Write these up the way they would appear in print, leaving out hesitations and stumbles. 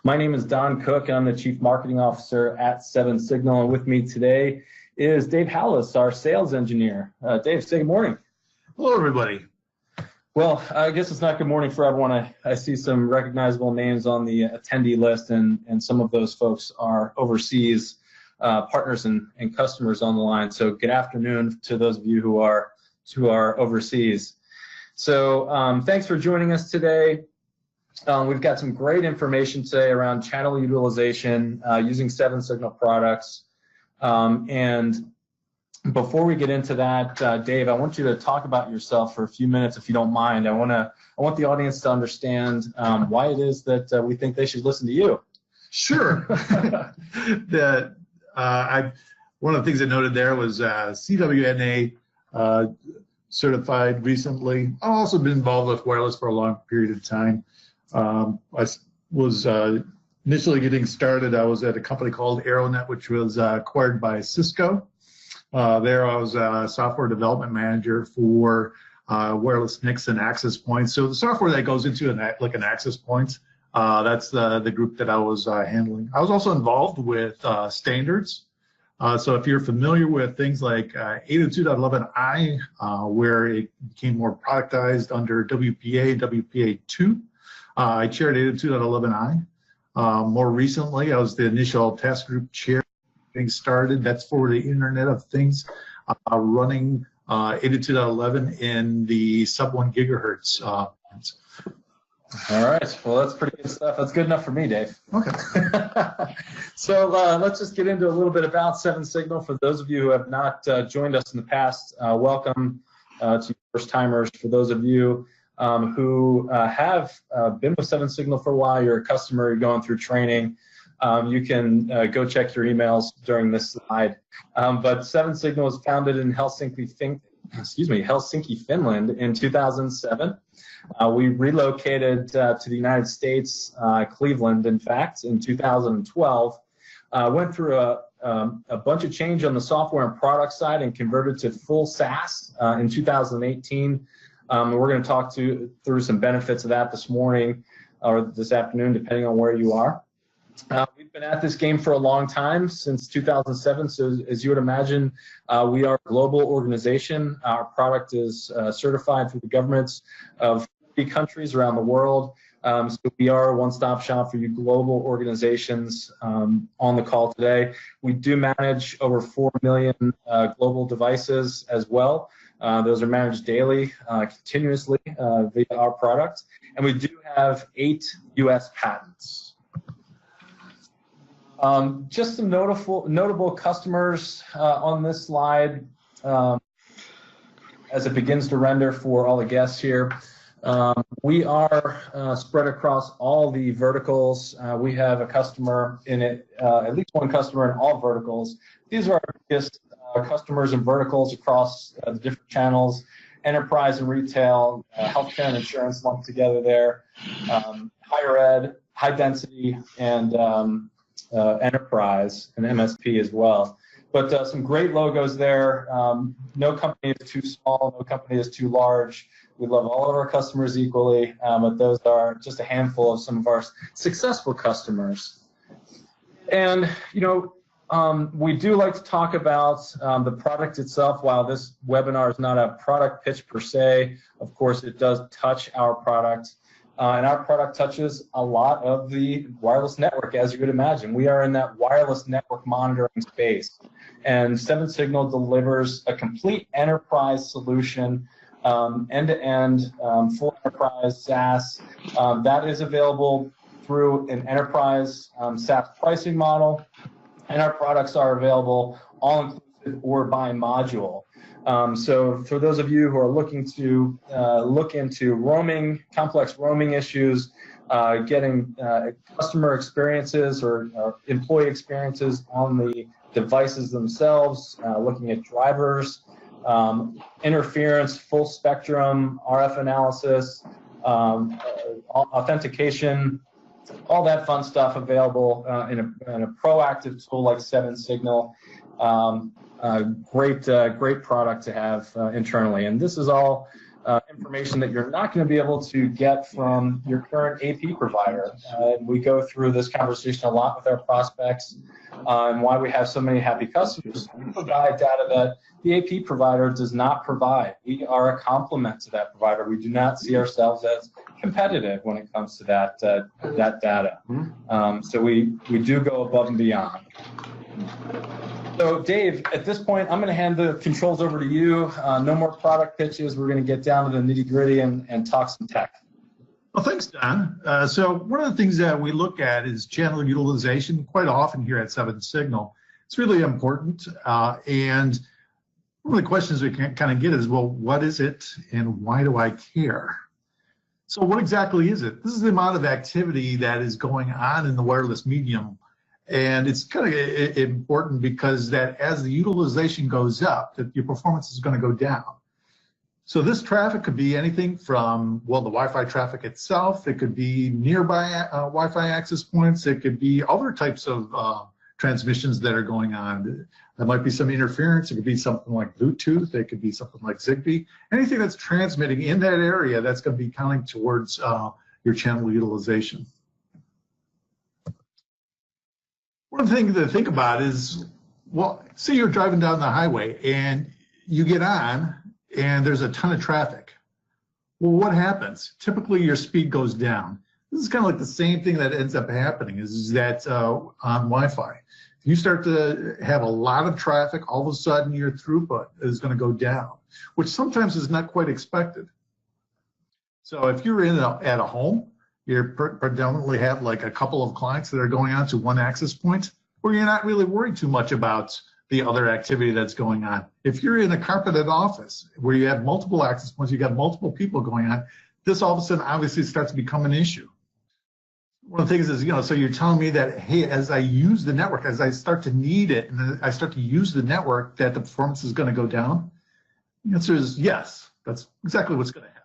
My name is Don Cook, and I'm the Chief Marketing Officer at Seven Signal. And with me today is Dave Hallis, our sales engineer. Dave, say good morning. Hello, everybody. Well, I guess it's not good morning for everyone. I see some recognizable names on the attendee list, and some of those folks are overseas partners and customers on the line. So good afternoon to those of you who are overseas. So thanks for joining us today. We've got some great information today around channel utilization using Seven Signal products. And before we get into that, Dave, I want you to talk about yourself for a few minutes, if you don't mind. I want the audience to understand why it is that we think they should listen to you. Sure. One of the things I noted there was CWNA certified recently. I've also been involved with wireless for a long period of time. I was initially getting started. I was at a company called Aeronet, which was acquired by Cisco. There I was a software development manager for wireless NICs and access points. So the software that goes into an access point, that's the group that I was handling. I was also involved with standards. So if you're familiar with things like 802.11i, where it became more productized under WPA, WPA2, I chaired 802.11i. More recently, I was the initial task group chair getting started. That's for the Internet of Things, running 802.11 in the sub 1 gigahertz. All right. Well, that's pretty good stuff. That's good enough for me, Dave. Okay. So let's just get into a little bit about Seven Signal. For those of you who have not joined us in the past, welcome to first timers. For those of you who have been with Seven Signal for a while, you're a customer, you're going through training, you can go check your emails during this slide. But Seven Signal was founded in Helsinki, Finland in 2007. We relocated to the United States, Cleveland, in fact, in 2012. Went through a bunch of change on the software and product side and converted to full SaaS in 2018. We're going to talk through some benefits of that this morning or this afternoon, depending on where you are. We've been at this game for a long time, since 2007. So as you would imagine, we are a global organization. Our product is certified through the governments of 50 countries around the world. So we are a one-stop shop for you global organizations on the call today. We do manage over 4 million global devices as well. Those are managed daily, continuously via our product. And we do have 8 U.S. patents. Just some notable customers on this slide as it begins to render for all the guests here. We are spread across all the verticals. We have a customer in it, at least one customer in all verticals. These are our biggest customers and verticals across the different channels: enterprise and retail, healthcare and insurance lumped together there, higher ed, high density, and enterprise and MSP as well. But some great logos there. No company is too small, no company is too large. We love all of our customers equally, but those are just a handful of some of our successful customers. And, we do like to talk about the product itself. While this webinar is not a product pitch per se, of course it does touch our product. And our product touches a lot of the wireless network, as you would imagine. We are in that wireless network monitoring space. And Seven Signal delivers a complete enterprise solution, end-to-end, full enterprise SaaS. That is available through an enterprise SaaS pricing model. And our products are available all-inclusive or by module. So for those of you who are looking to look into roaming, complex roaming issues, getting customer experiences or employee experiences on the devices themselves, looking at drivers, interference, full spectrum, RF analysis, authentication, all that fun stuff available in a proactive tool like Seven Signal. Great product to have internally. And this is all information that you're not going to be able to get from your current AP provider. We go through this conversation a lot with our prospects and why we have so many happy customers. We provide data that the AP provider does not provide. We are a complement to that provider. We do not see ourselves as competitive when it comes to that data. So we do go above and beyond. So Dave, at this point, I'm going to hand the controls over to you. No more product pitches. We're going to get down to the nitty gritty and talk some tech. Well, thanks, Don. So one of the things that we look at is channel utilization quite often here at Seven Signal. It's really important. And one of the questions we can kind of get is, well, what is it and why do I care? So what exactly is it? This is the amount of activity that is going on in the wireless medium. And it's kind of important because that as the utilization goes up, that your performance is going to go down. So this traffic could be anything from, well, the Wi-Fi traffic itself. It could be nearby Wi-Fi access points. It could be other types of transmissions that are going on. There might be some interference. It could be something like Bluetooth. It could be something like Zigbee. Anything that's transmitting in that area, that's going to be counting towards your channel utilization. One of the things to think about is, well, say you're driving down the highway and you get on and there's a ton of traffic. Well, what happens? Typically your speed goes down. This is kind of like the same thing that ends up happening is that on Wi-Fi. If you start to have a lot of traffic, all of a sudden your throughput is going to go down, which sometimes is not quite expected. So if you're at a home, you predominantly have like a couple of clients that are going on to one access point, where you're not really worried too much about the other activity that's going on. If you're in a carpeted office where you have multiple access points, you got multiple people going on, this all of a sudden obviously starts to become an issue. One of the things is, so you're telling me that, hey, as I use the network, as I start to need it, and I start to use the network, that the performance is going to go down? The answer is yes. That's exactly what's going to happen.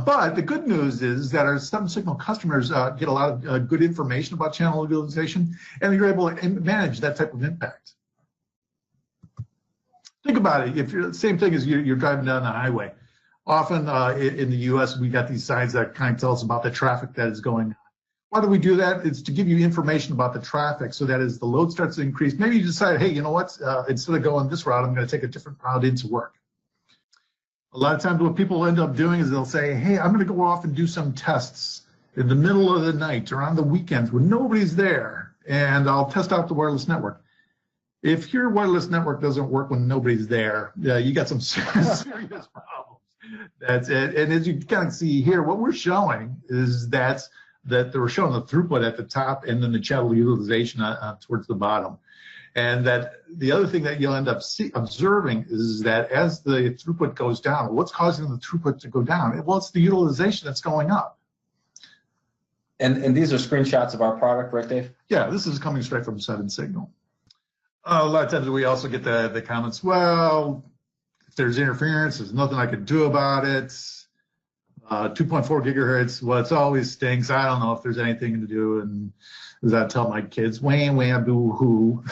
But the good news is that our Seven Signal customers get a lot of good information about channel utilization, and you're able to manage that type of impact. Think about it. If you're the same thing as you're driving down the highway. Often in the U.S., we got these signs that kind of tell us about the traffic that is going on. Why do we do that? It's to give you information about the traffic so that as the load starts to increase, maybe you decide, hey, you know what? Instead of going this route, I'm going to take a different route into work. A lot of times what people end up doing is they'll say, hey, I'm going to go off and do some tests in the middle of the night or on the weekends when nobody's there, and I'll test out the wireless network. If your wireless network doesn't work when nobody's there, you got some serious problems. That's it. And as you kind of see here, what we're showing is that we're showing the throughput at the top and then the channel utilization towards the bottom. And that the other thing that you'll end up observing is that as the throughput goes down, what's causing the throughput to go down? Well, it's the utilization that's going up. And these are screenshots of our product, right, Dave? Yeah, this is coming straight from Seven Signal. A lot of times we also get the comments, well, if there's interference, there's nothing I can do about it. 2.4 gigahertz, well, it always stinks. I don't know if there's anything to do. And as I tell my kids, wham, wham, boo, hoo.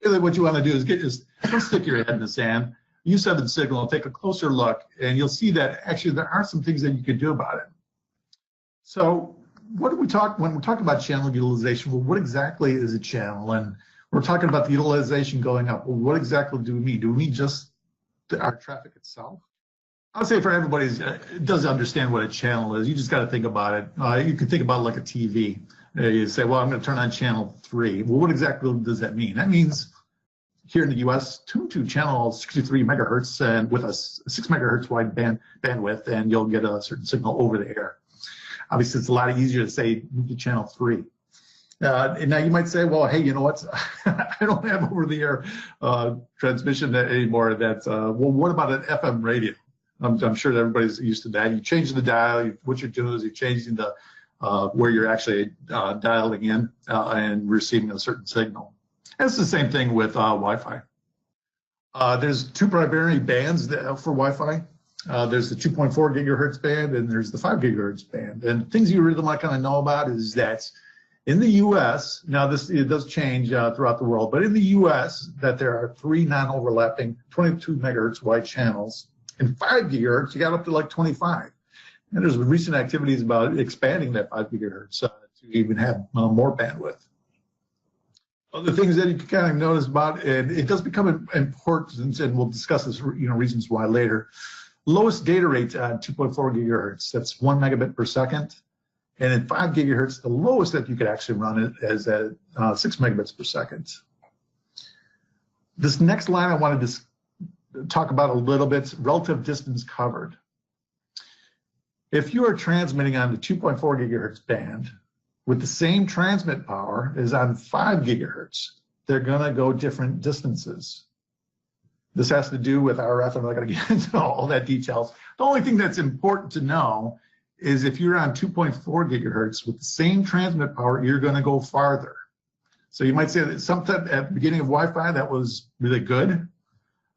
Really what you want to do is don't stick your head in the sand. Use Seven Signal, take a closer look, and you'll see that actually there are some things that you could do about it. So what do we talk when we're talking about channel utilization? Well, what exactly is a channel? And we're talking about the utilization going up. Well, what exactly do we mean? Do we mean just our traffic itself? I'll say for everybody who does understand what a channel is, you just got to think about it. You can think about it like a TV. You say, well, I'm going to turn on channel 3. Well, what exactly does that mean? That means here in the U.S., tune to channel 63 megahertz and with a 6 megahertz wide bandwidth, and you'll get a certain signal over the air. Obviously, it's a lot easier to say move to channel 3. And now you might say, well, hey, you know what? I don't have over-the-air transmission anymore. Well, what about an FM radio? I'm sure that everybody's used to that. You change the dial. What you're doing is you're changing the where you're actually dialing in and receiving a certain signal. And it's the same thing with Wi-Fi. There's two primary bands for Wi-Fi. There's the 2.4 gigahertz band and there's the 5 gigahertz band. And things you really want to kind of know about is that in the U.S., now it does change throughout the world, but in the U.S. that there are 3 non-overlapping 22 megahertz wide channels And 5 gigahertz, you got up to like 25. And there's recent activities about expanding that 5 gigahertz to even have more bandwidth. Other things that you can kind of notice about, and it does become important, and we'll discuss this, reasons why later. Lowest data rate on 2.4 gigahertz, that's 1 megabit per second. And at 5 gigahertz, the lowest that you could actually run it is at 6 megabits per second. This next line I wanted to talk about a little bit, relative distance covered. If you are transmitting on the 2.4 gigahertz band with the same transmit power as on 5 gigahertz, they're gonna go different distances. This has to do with RF. I'm not gonna get into all that details. The only thing that's important to know is if you're on 2.4 gigahertz with the same transmit power, you're gonna go farther. So you might say that sometime at the beginning of Wi-Fi, that was really good.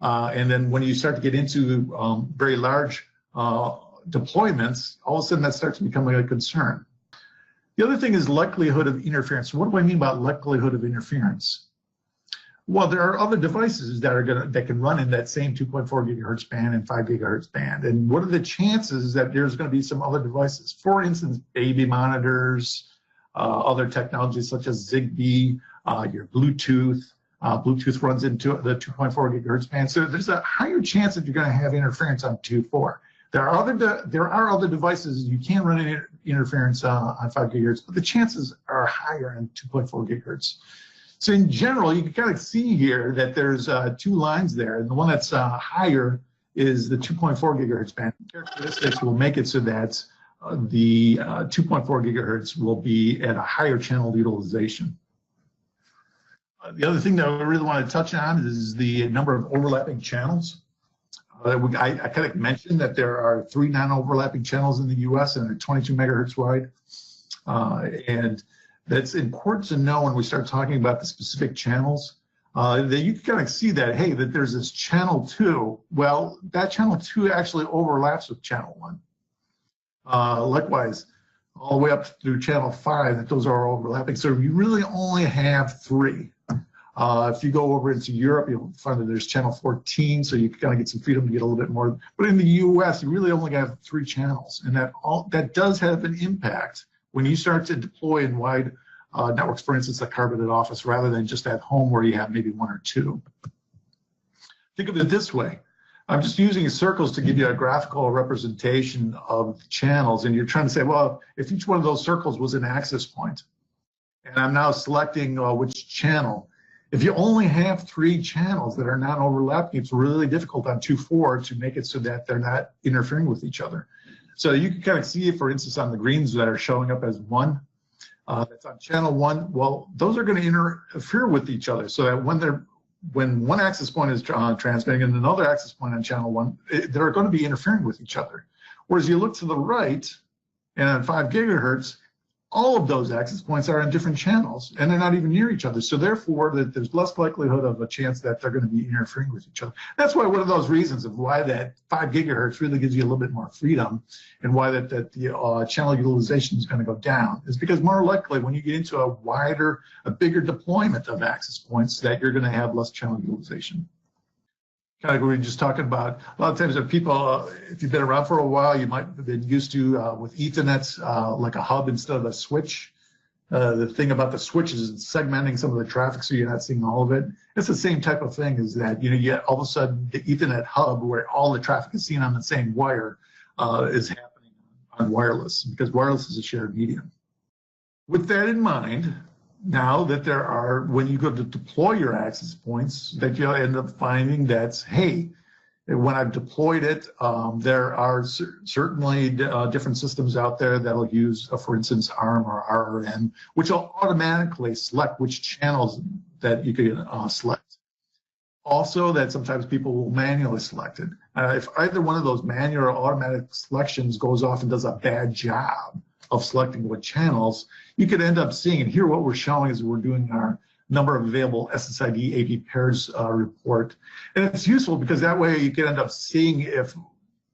And then when you start to get into very large deployments, all of a sudden that starts to become a concern. The other thing is likelihood of interference. What do I mean by likelihood of interference? Well, there are other devices that can run in that same 2.4 gigahertz band and 5 gigahertz band. And what are the chances that there's going to be some other devices? For instance, baby monitors, other technologies such as Zigbee, your Bluetooth. Bluetooth runs into the 2.4 gigahertz band. So there's a higher chance that you're going to have interference on 2.4. There are other devices you can run interference on 5 gigahertz, but the chances are higher on 2.4 gigahertz. So in general, you can kind of see here that there's 2 lines there, and the one that's higher is the 2.4 gigahertz band. Characteristics will make it so that the 2.4 gigahertz will be at a higher channel utilization. The other thing that I really want to touch on is the number of overlapping channels. I kind of mentioned that there are 3 non-overlapping channels in the US and they're 22 megahertz wide. And that's important to know when we start talking about the specific channels, that you can kind of see that, hey, that there's this channel 2. Well, that channel 2 actually overlaps with channel 1. Likewise, all the way up through channel 5, that those are overlapping. So you really only have 3. If you go over into Europe, you'll find that there's channel 14, so you can kind of get some freedom to get a little bit more. But in the US, you really only have 3 channels, and that does have an impact when you start to deploy in wide networks, for instance, like carpeted office, rather than just at home where you have maybe 1 or 2. Think of it this way. I'm just using circles to give you a graphical representation of the channels, and you're trying to say, well, if each one of those circles was an access point, and I'm now selecting which channel. If you only have 3 channels that are not overlapping, it's really difficult on 2.4 to make it so that they're not interfering with each other. So you can kind of see, for instance, on the greens that are showing up as 1, that's on channel 1. Well, those are going to interfere with each other, so that when one access point is transmitting and another access point on channel 1, they're going to be interfering with each other. Whereas you look to the right, and on 5 gigahertz, all of those access points are on different channels, and they're not even near each other. So therefore, there's less likelihood of a chance that they're going to be interfering with each other. That's why one of those reasons of why that 5 gigahertz really gives you a little bit more freedom, and why that the channel utilization is going to go down, is because more likely when you get into a bigger deployment of access points, that you're going to have less channel utilization. Kind of we were just talking about, a lot of times if people, if you've been around for a while, you might have been used to, with Ethernet, like a hub instead of a switch. The thing about the switch is segmenting some of the traffic so you're not seeing all of it. It's the same type of thing, is that, you get all of a sudden the Ethernet hub where all the traffic is seen on the same wire is happening on wireless, because wireless is a shared medium. With that in mind, now that there are, when you go to deploy your access points, that you'll end up finding that, hey, when I've deployed it, there are certainly different systems out there that'll use, for instance, ARM or RRM, which will automatically select which channels that you can select. Also, that sometimes people will manually select it. If either one of those manual or automatic selections goes off and does a bad job of selecting what channels, you could end up seeing, and here what we're showing is we're doing our number of available SSID AP pairs report. And it's useful because that way you can end up seeing if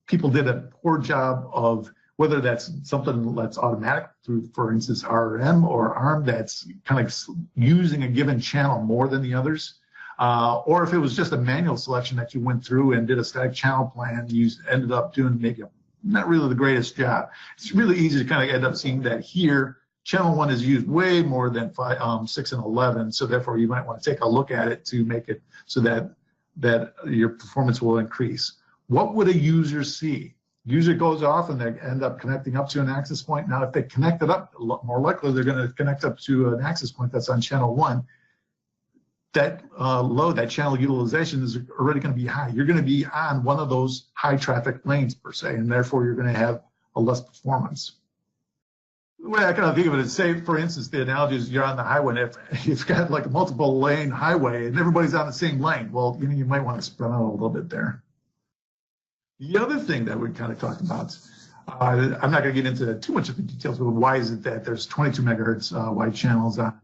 people did a poor job of whether that's something that's automatic through, for instance, RRM or ARM that's kind of using a given channel more than the others. Or if it was just a manual selection that you went through and did a static channel plan, you ended up doing maybe not really the greatest job. It's really easy to kind of end up seeing that here. Channel 1 is used way more than 6 and 11, so therefore you might want to take a look at it to make it so that your performance will increase. What would a user see? User goes off and they end up connecting up to an access point. Now, if they connect it up, more likely they're going to connect up to an access point that's on channel 1. That load, that channel utilization is already going to be high. You're going to be on one of those high traffic lanes per se, and therefore you're going to have a less performance. The way I kind of think of it is, say, for instance, the analogy is you're on the highway, and if you've got like a multiple lane highway and everybody's on the same lane, well, you might want to spread out a little bit there. The other thing that we kind of talked about, I'm not going to get into too much of the details, but why is it that there's 22 megahertz wide channels on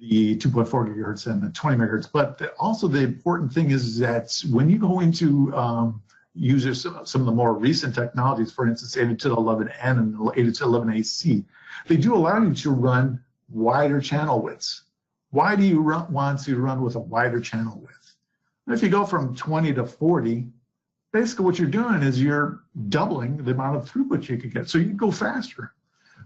the 2.4 gigahertz and the 20 megahertz? But also the important thing is that when you go into users, some of the more recent technologies, for instance, 802.11n and 802.11ac, they do allow you to run wider channel widths. Why do you want to run with a wider channel width? If you go from 20 to 40, basically what you're doing is you're doubling the amount of throughput you could get, so you can go faster.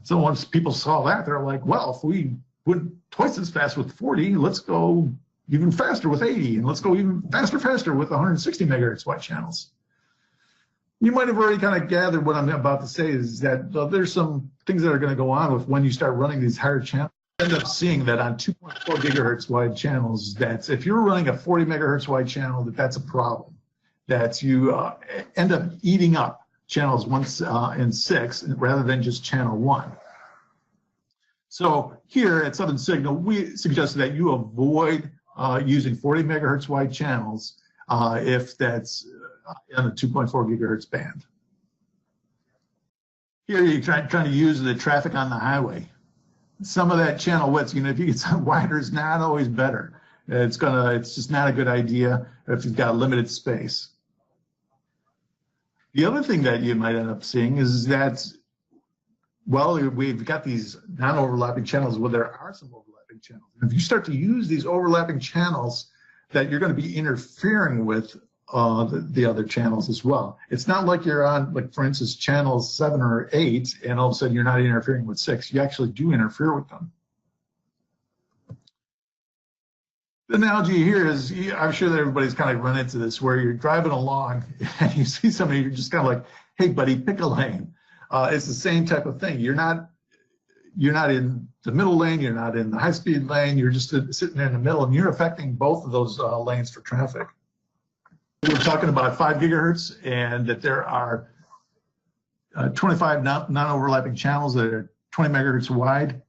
So once people saw that, they're like, well, if we went twice as fast with 40, let's go even faster with 80, and let's go even faster with 160 megahertz wide channels. You might have already kind of gathered what I'm about to say is that there's some things that are going to go on with when you start running these higher channels. You end up seeing that on 2.4 gigahertz wide channels, that if you're running a 40 megahertz wide channel, that's a problem. That you end up eating up channels 1 and 6 rather than just channel 1. So here at Southern Signal, we suggested that you avoid using 40 megahertz wide channels if that's on the 2.4 gigahertz band. Here you're trying to use the traffic on the highway. Some of that channel width, if you get some wider, is not always better. It's just not a good idea if you've got limited space. The other thing that you might end up seeing is that, well, we've got these non-overlapping channels. Well, there are some overlapping channels. And if you start to use these overlapping channels, that you're going to be interfering with the other channels as well. It's not like you're on, like, for instance, channels 7 or 8, and all of a sudden you're not interfering with 6. You actually do interfere with them. The analogy here is, I'm sure that everybody's kind of run into this, where you're driving along and you see somebody, you're just kind of like, hey, buddy, pick a lane. It's the same type of thing. You're not in the middle lane, you're not in the high-speed lane, you're just sitting there in the middle, and you're affecting both of those lanes for traffic. We're talking about 5 gigahertz, and that there are 25 non-overlapping channels that are 20 megahertz wide.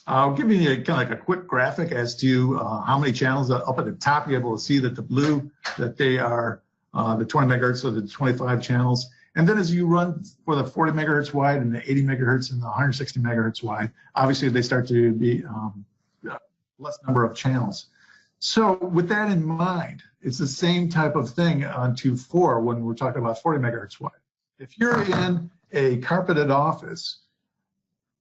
I'll give you kind of like a quick graphic as to how many channels are up at the top. You're able to see that the blue, that they are the 20 megahertz, so the 25 channels. And then as you run for the 40 megahertz wide and the 80 megahertz and the 160 megahertz wide, obviously they start to be less number of channels. So with that in mind, it's the same type of thing on 2.4 when we're talking about 40 megahertz wide. If you're in a carpeted office,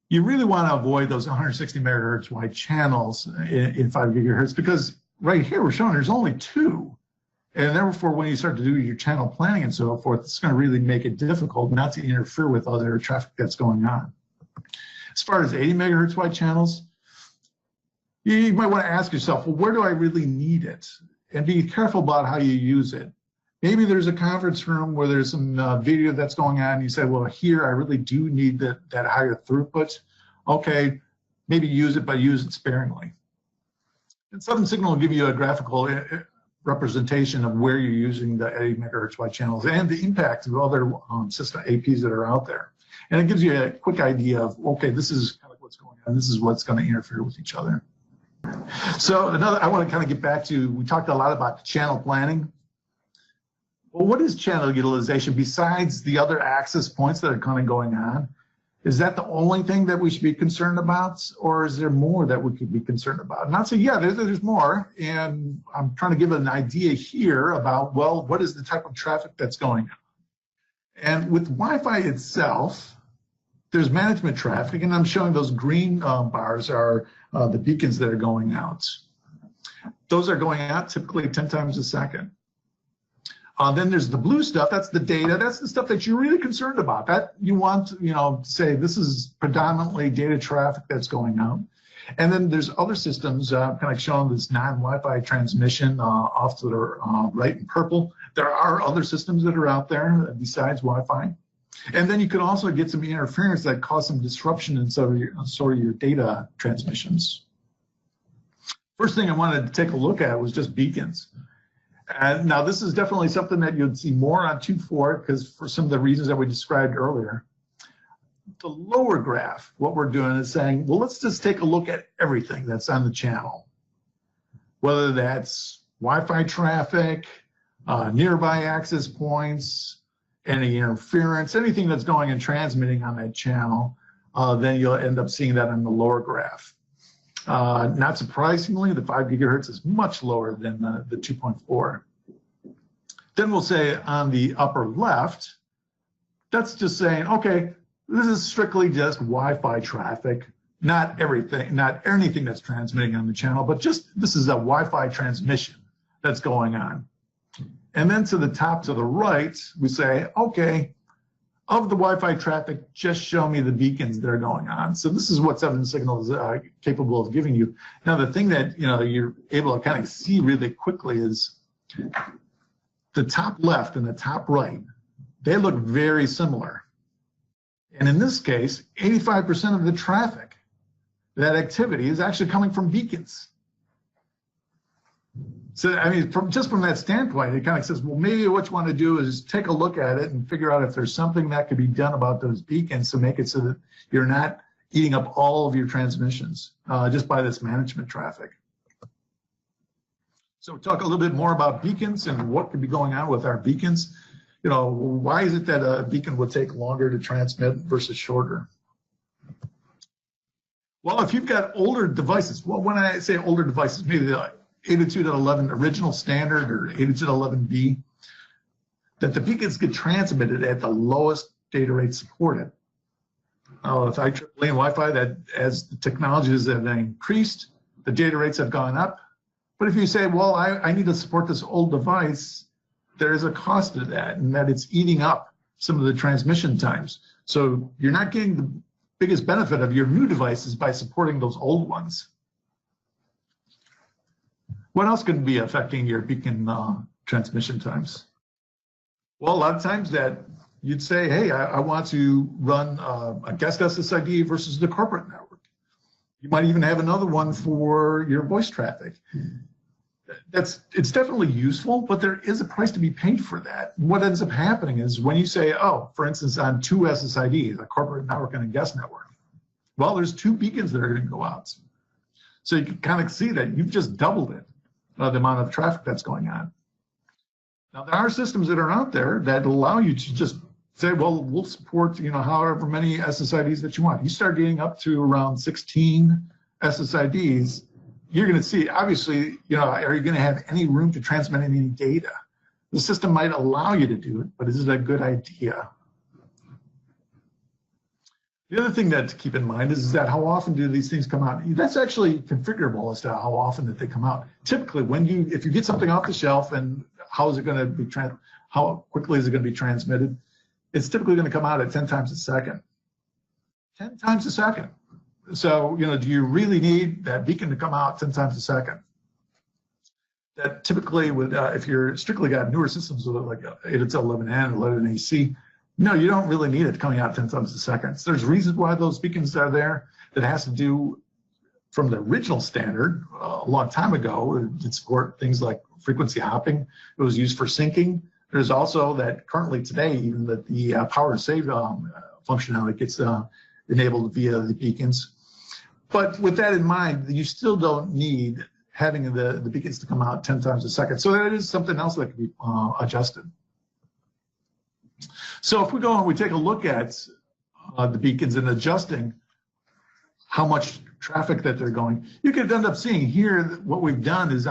you really want to avoid those 160 megahertz wide channels in 5 gigahertz, because right here we're showing there's only 2. And therefore, when you start to do your channel planning and so forth, it's going to really make it difficult not to interfere with other traffic that's going on. As far as 80 megahertz wide channels, you might want to ask yourself, well, where do I really need it? And be careful about how you use it. Maybe there's a conference room where there's some video that's going on, and you say, well, here I really do need that higher throughput. Okay, maybe use it, but use it sparingly. And Southern Signal will give you a graphical representation of where you're using the 80 megahertz wide channels and the impact of other system APs that are out there. And it gives you a quick idea of, okay, this is kind of what's going on. This is what's going to interfere with each other. So I want to kind of get back to, we talked a lot about channel planning. Well, what is channel utilization besides the other access points that are kind of going on? Is that the only thing that we should be concerned about, or is there more that we could be concerned about? And I'd say, yeah, there's more, and I'm trying to give an idea here about, well, what is the type of traffic that's going on? And with Wi-Fi itself, there's management traffic, and I'm showing those green bars are the beacons that are going out. Those are going out typically 10 times a second. Then there's the blue stuff. That's the data. That's the stuff that you're really concerned about. That you want to, say this is predominantly data traffic that's going out. And then there's other systems, kind of shown this non-Wi-Fi transmission off to the right in purple. There are other systems that are out there besides Wi-Fi. And then you could also get some interference that cause some disruption in sort of your data transmissions. First thing I wanted to take a look at was just beacons. And now this is definitely something that you'd see more on 2.4 because for some of the reasons that we described earlier. The lower graph, what we're doing is saying, well, let's just take a look at everything that's on the channel. Whether that's Wi-Fi traffic, nearby access points, any interference, anything that's going and transmitting on that channel, then you'll end up seeing that in the lower graph. Not surprisingly, the 5 gigahertz is much lower than the 2.4. Then we'll say on the upper left, that's just saying, okay, this is strictly just Wi-Fi traffic, not everything, not anything that's transmitting on the channel, but just this is a Wi-Fi transmission that's going on. And then to the top to the right, we say, okay, of the Wi-Fi traffic, just show me the beacons that are going on. So this is what 7 Signal is capable of giving you. Now, the thing that you're able to kind of see really quickly is the top left and the top right. They look very similar. And in this case, 85% of the traffic, that activity, is actually coming from beacons. So, I mean, just from that standpoint, it kind of says, well, maybe what you want to do is take a look at it and figure out if there's something that could be done about those beacons to make it so that you're not eating up all of your transmissions just by this management traffic. So we'll talk a little bit more about beacons and what could be going on with our beacons. Why is it that a beacon would take longer to transmit versus shorter? Well, if you've got older devices, well, when I say older devices, maybe the 802.11 original standard or 802.11b, that the beacons get transmitted at the lowest data rate supported. With IEEE and Wi-Fi, that as the technologies have increased, the data rates have gone up. But if you say, well, I need to support this old device, there is a cost to that, and that it's eating up some of the transmission times. So you're not getting the biggest benefit of your new devices by supporting those old ones. What else could be affecting your beacon transmission times? Well, a lot of times that you'd say, hey, I want to run a guest SSID versus the corporate network. You might even have another one for your voice traffic. It's definitely useful, but there is a price to be paid for that. What ends up happening is when you say, oh, for instance, on 2 SSIDs, a corporate network and a guest network, well, there's 2 beacons that are going to go out. So you can kind of see that you've just doubled it, the amount of traffic that's going on. Now, there are systems that are out there that allow you to just say, well, we'll support, however many SSIDs that you want. You start getting up to around 16 SSIDs, you're going to see, obviously, are you going to have any room to transmit any data? The system might allow you to do it, but is it a good idea? The other thing that to keep in mind is that how often do these things come out? That's actually configurable as to how often that they come out. Typically, if you get something off the shelf and how is it going to be how quickly is it going to be transmitted? It's typically going to come out at 10 times a second. 10 times a second. So, do you really need that beacon to come out 10 times a second? That typically would, if you're strictly got newer systems with like 802.11n, 11ac, no, you don't really need it coming out 10 times a second. So there's reasons why those beacons are there that has to do from the original standard a long time ago. It did support things like frequency hopping. It was used for syncing. There's also that currently today, even that the power save functionality gets enabled via the beacons. But with that in mind, you still don't need having the beacons to come out 10 times a second. So that is something else that can be adjusted. So if we go and we take a look at the beacons and adjusting how much traffic that they're going, you could end up seeing here that what we've done is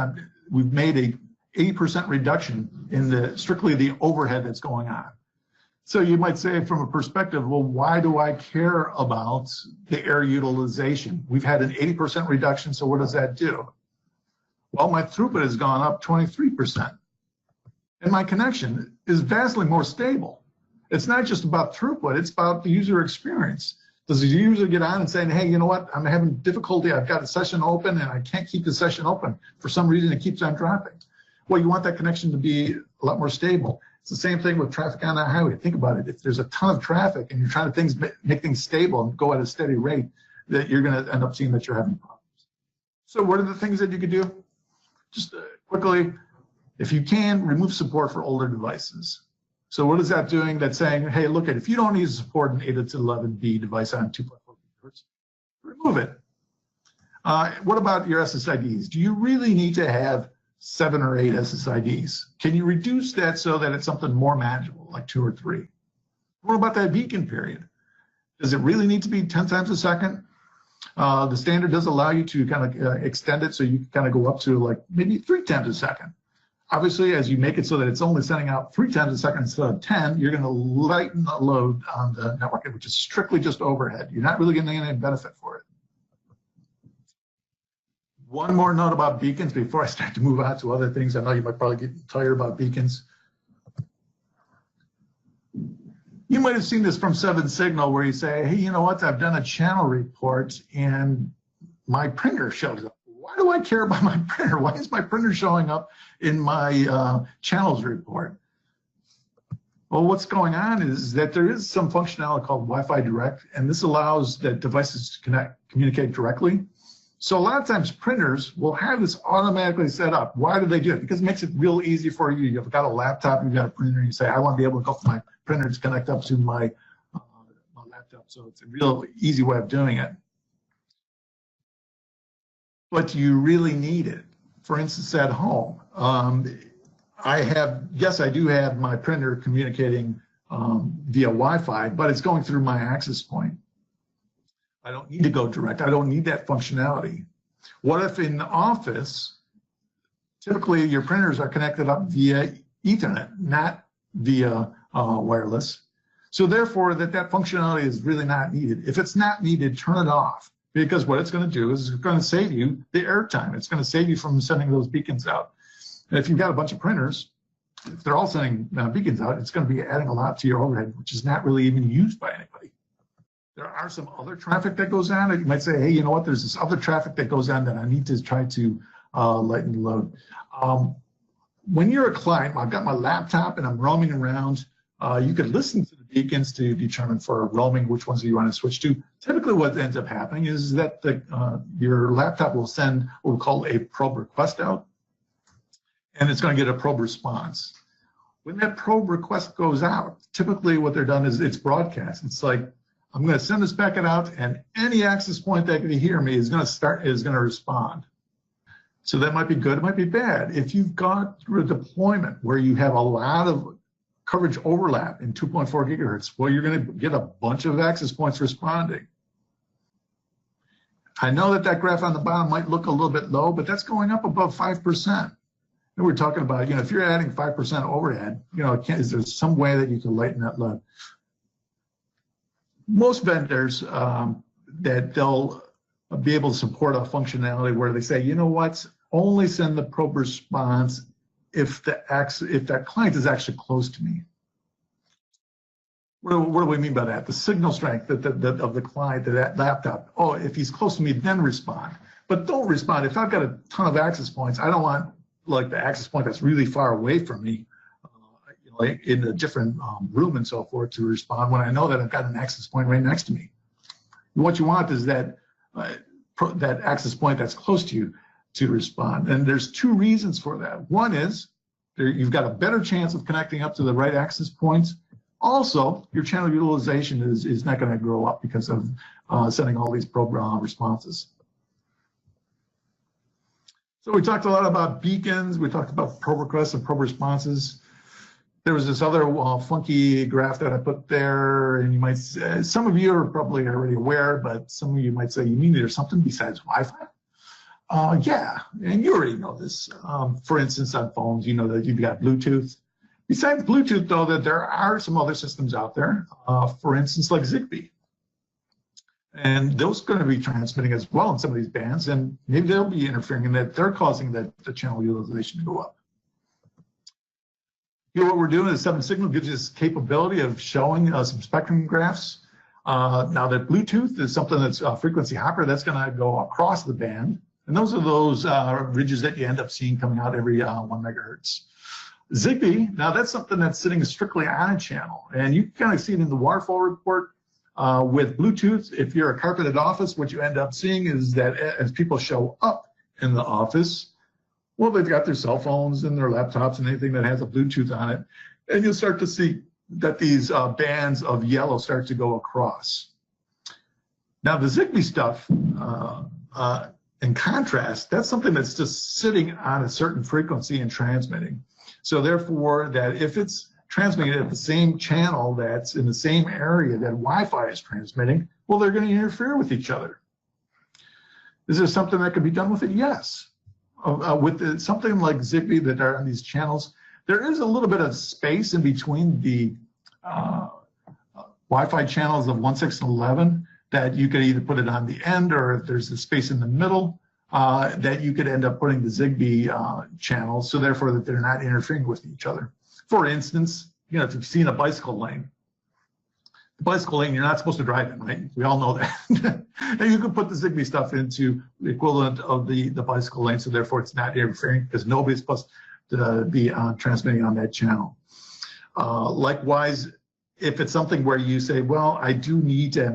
we've made a 80% reduction in strictly the overhead that's going on. So you might say from a perspective, well, why do I care about the air utilization? We've had an 80% reduction, so what does that do? Well, my throughput has gone up 23%. And my connection is vastly more stable. It's not just about throughput, it's about the user experience. Does the user get on and say, hey, you know what, I'm having difficulty, I've got a session open and I can't keep the session open. For some reason, it keeps on dropping. Well, you want that connection to be a lot more stable. It's the same thing with traffic on the highway. Think about it. If there's a ton of traffic and you're trying to make things stable and go at a steady rate, that you're going to end up seeing that you're having problems. So what are the things that you could do? Just quickly, if you can, remove support for older devices. So what is that doing? That's saying, hey, look, if you don't need to support an 802.11b device on 2.4 gigahertz, remove it. What about your SSIDs? Do you really need to have 7 or 8 SSIDs? Can you reduce that so that it's something more manageable, like 2 or 3? What about that beacon period? Does it really need to be 10 times a second? The standard does allow you to kind of extend it so you can kind of go up to like maybe 3 times a second. Obviously, as you make it so that it's only sending out 3 times a second instead of 10, you're going to lighten the load on the network, which is strictly just overhead. You're not really getting any benefit for it. One more note about beacons before I start to move on to other things. I know you might probably get tired about beacons. You might have seen this from 7Signal where you say, hey, you know what, I've done a channel report and my printer shows up. Why do I care about my printer? Why is my printer showing up in my channels report? Well, what's going on is that there is some functionality called Wi-Fi Direct, and this allows the devices to communicate directly. So a lot of times printers will have this automatically set up. Why do they do it? Because it makes it real easy for you. You've got a laptop, you've got a printer, and you say, I want to be able to go from my printer to connect up to my laptop. So it's a real easy way of doing it. But do you really need it? For instance, at home, I do have my printer communicating via Wi-Fi, but it's going through my access point. I don't need to go direct. I don't need that functionality. What if in the office, typically your printers are connected up via Ethernet, not via wireless. So therefore, that functionality is really not needed. If it's not needed, turn it off. Because what it's going to do is it's going to save you the airtime. It's going to save you from sending those beacons out. And if you've got a bunch of printers, if they're all sending beacons out, it's going to be adding a lot to your overhead, which is not really even used by anybody. There are some other traffic that goes on. You might say, hey, you know what, there's this other traffic that goes on that I need to try to lighten the load. When you're a client, I've got my laptop and I'm roaming around, you could listen to the beacons to determine for roaming which ones you want to switch to. Typically what ends up happening is that your laptop will send what we call a probe request out, and it's going to get a probe response. When that probe request goes out, typically what they're done is it's broadcast. It's like, I'm going to send this packet out, and any access point that can hear me is going to respond. So that might be good, it might be bad. If you've got through a deployment where you have a lot of coverage overlap in 2.4 gigahertz, well, you're going to get a bunch of access points responding. I know that graph on the bottom might look a little bit low, but that's going up above 5%. And we're talking about, if you're adding 5% overhead, is there some way that you can lighten that load? Most vendors that they'll be able to support a functionality where they say, you know what, only send the probe response if that client is actually close to me. What do we mean by that? The signal strength of the client, that laptop. Oh, if he's close to me, then respond. But don't respond. If I've got a ton of access points, I don't want like the access point that's really far away from me, in a different room and so forth, to respond when I know that I've got an access point right next to me. What you want is that access point that's close to you to respond. And there's 2 reasons for that. One is you've got a better chance of connecting up to the right access points. Also, your channel utilization is not going to grow up because of sending all these probe responses. So we talked a lot about beacons. We talked about probe requests and probe responses. There was this other funky graph that I put there, and you might say, some of you are probably already aware, but some of you might say, you mean there's something besides Wi-Fi? Yeah, and you already know this. For instance, on phones, you know that you've got Bluetooth. Besides Bluetooth, though, that there are some other systems out there, for instance, like Zigbee. And those are going to be transmitting as well in some of these bands, and maybe they'll be interfering in that they're causing the channel utilization to go up. Here, what we're doing is 7-signal gives you this capability of showing some spectrum graphs. Now that Bluetooth is something that's frequency hopper, that's going to go across the band. And those are those ridges that you end up seeing coming out every 1 megahertz. Zigbee, now that's something that's sitting strictly on a channel. And you can kind of see it in the waterfall report. With Bluetooth, if you're a carpeted office, what you end up seeing is that as people show up in the office, well, they've got their cell phones and their laptops and anything that has a Bluetooth on it. And you'll start to see that these bands of yellow start to go across. Now, the Zigbee stuff, in contrast, that's something that's just sitting on a certain frequency and transmitting. So therefore, that if it's transmitting at the same channel that's in the same area that Wi-Fi is transmitting, well, they're going to interfere with each other. Is there something that could be done with it? Yes. With something like Zigbee that are on these channels, there is a little bit of space in between the Wi-Fi channels of 1, 6, and 11 that you could either put it on the end, or if there's a space in the middle that you could end up putting the Zigbee channels, so therefore that they're not interfering with each other. For instance, you know, if you've seen a bicycle lane, the bicycle lane you're not supposed to drive in, right? We all know that. And you can put the Zigbee stuff into the equivalent of the bicycle lane, so therefore it's not interfering because nobody's supposed to be transmitting on that channel. Likewise, if it's something where you say, well, I do need to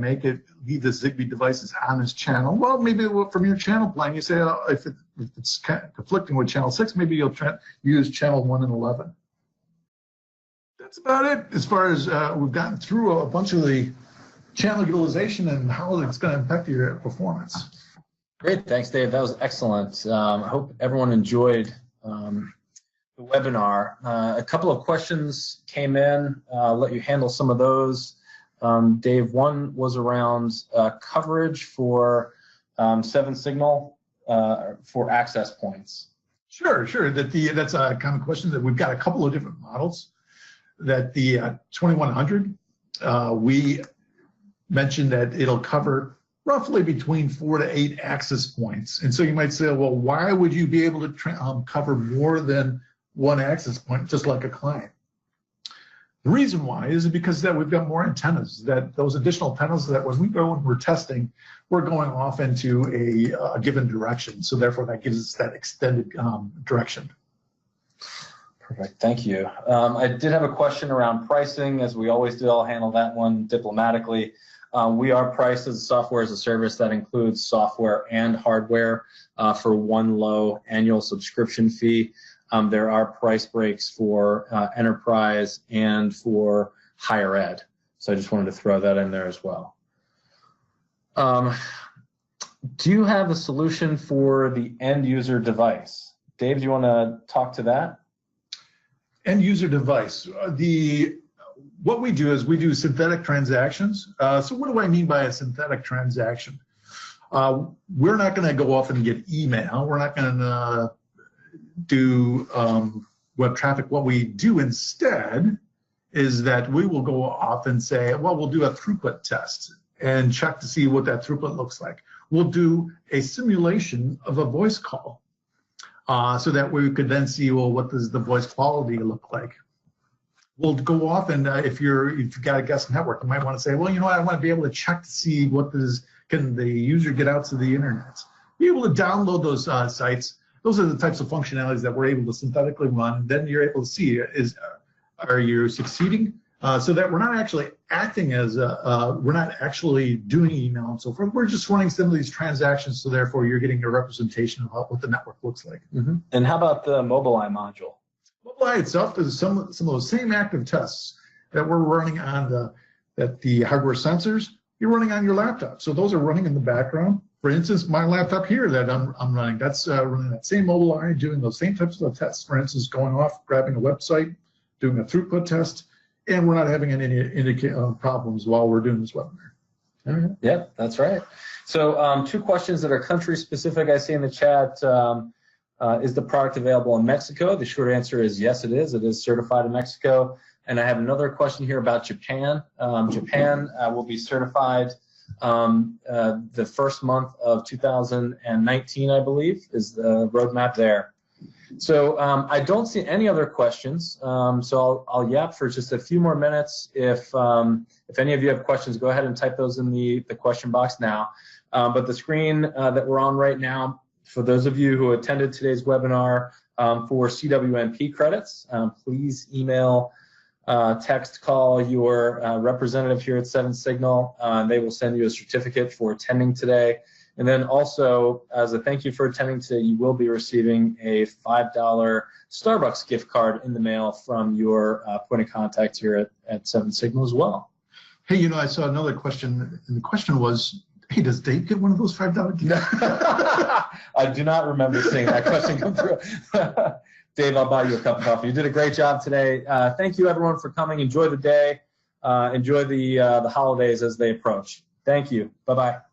leave the Zigbee devices on this channel, well, maybe from your channel plan, you say, if it's conflicting with channel 6, maybe you'll use channel 1 and 11. That's about it as far as we've gotten through a bunch of the channel utilization and how it's going to impact your performance. Great, thanks, Dave. That was excellent. I hope everyone enjoyed the webinar. A couple of questions came in. I'll let you handle some of those. Dave, one was around coverage for 7-signal for access points. Sure. That's a common question. That we've got a couple of different models. That the 2100, we mentioned that it'll cover roughly between 4 to 8 access points. And so you might say, well, why would you be able to cover more than one access point, just like a client? The reason why is because that we've got more antennas, that those additional antennas that when we go and we're testing, we're going off into a given direction. So therefore that gives us that extended direction. Perfect, thank you. I did have a question around pricing. As we always do, I'll handle that one diplomatically. We are priced as a software as a service that includes software and hardware for one low annual subscription fee. There are price breaks for enterprise and for higher ed. So I just wanted to throw that in there as well. Do you have a solution for the end user device? Dave, do you want to talk to that? End user device. What we do is we do synthetic transactions. So what do I mean by a synthetic transaction? We're not going to go off and get email. We're not going to do web traffic. What we do instead is that we will go off and say, well, we'll do a throughput test and check to see what that throughput looks like. We'll do a simulation of a voice call so that we could then see, well, what does the voice quality look like? We'll go off and if you've got a guest network, you might want to say, well, you know what, I want to be able to check to see can the user get out to the internet. Be able to download those sites. Those are the types of functionalities that we're able to synthetically run. And then you're able to see, are you succeeding? So that we're not actually acting as we're not actually doing email and so forth. We're just running some of these transactions. So therefore, you're getting a representation of what the network looks like. Mm-hmm. And how about the Mobileye module? Mobileye itself is some of those same active tests that we're running on the hardware sensors. You're running on your laptop. So those are running in the background. For instance, my laptop here that I'm running, that's running that same Mobileye, doing those same types of tests. For instance, going off, grabbing a website, doing a throughput test, and we're not having any problems while we're doing this webinar. All right. Yep, that's right. So 2 questions that are country specific I see in the chat. Is the product available in Mexico? The short answer is yes, it is. It is certified in Mexico. And I have another question here about Japan. Japan will be certified The first month of 2019, I believe, is the roadmap there. So I don't see any other questions, so I'll yap for just a few more minutes. If any of you have questions, go ahead and type those in the question box now. But the screen that we're on right now, for those of you who attended today's webinar for CWNP credits, please email, text, call your representative here at Seven Signal. They will send you a certificate for attending today. And then also, as a thank you for attending today, you will be receiving a $5 Starbucks gift card in the mail from your point of contact here at Seven Signal as well. Hey, you know, I saw another question, and the question was, hey, does Dave get one of those $5 gifts? I do not remember seeing that question come through. Dave, I'll buy you a cup of coffee. You did a great job today. Thank you, everyone, for coming. Enjoy the day. Enjoy the holidays as they approach. Thank you. Bye-bye.